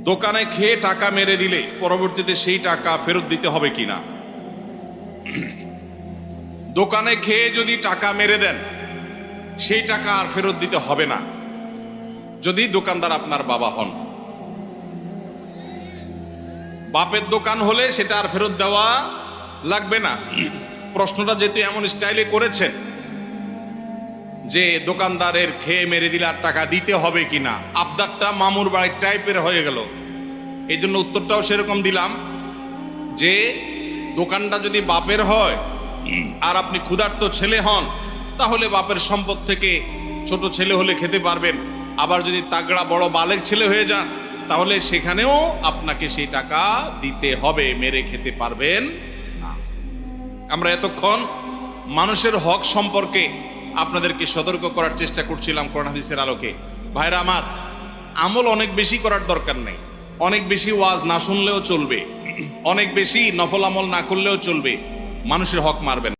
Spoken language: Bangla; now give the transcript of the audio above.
দোকানে খেয়ে টাকা মেরে দিলে পরবর্তীতে সেই টাকা ফেরত দিতে হবে কিনা? দোকানে খেয়ে যদি টাকা মেরে দেন সেই টাকা আর ফেরত দিতে হবে না যদি দোকানদার আপনার বাবা হন। বাপের দোকান হলে সেটা আর ফেরত দেওয়া লাগবে না। প্রশ্নটা যেহেতু এমন স্টাইলে করেছেন যে দোকানদারের খেয়ে মেরে দিলে আর টাকা দিতে হবে কিনা, আবদারটা মামুর বাড়ির টাইপের হয়ে গেল। এই জন্য উত্তরটাও সেরকম দিলাম যে দোকানটা যদি বাপের হয় আর আপনি ক্ষুধার্ত ছেলে হন, তাহলে বাপের সম্পদ থেকে ছোট ছেলে হলে খেতে পারবেন। আবার যদি তাগড়া বড় বালেক ছেলে হয়ে যান, তাহলে সেখানেও আপনাকে সেই টাকা দিতে হবে, মেরে খেতে পারবেন না। আমরা এতক্ষণ মানুষের হক সম্পর্কে আপনাদেরকে সতর্ক করার চেষ্টা করছিলাম কোরআন হাদিসের আলোকে। ভাইরা আমার, আমল অনেক বেশি করার দরকার নেই, অনেক বেশি ওয়াজ না শুনলেও চলবে, অনেক বেশি নফল আমল না করলেও চলবে, মানুষের হক মারবেন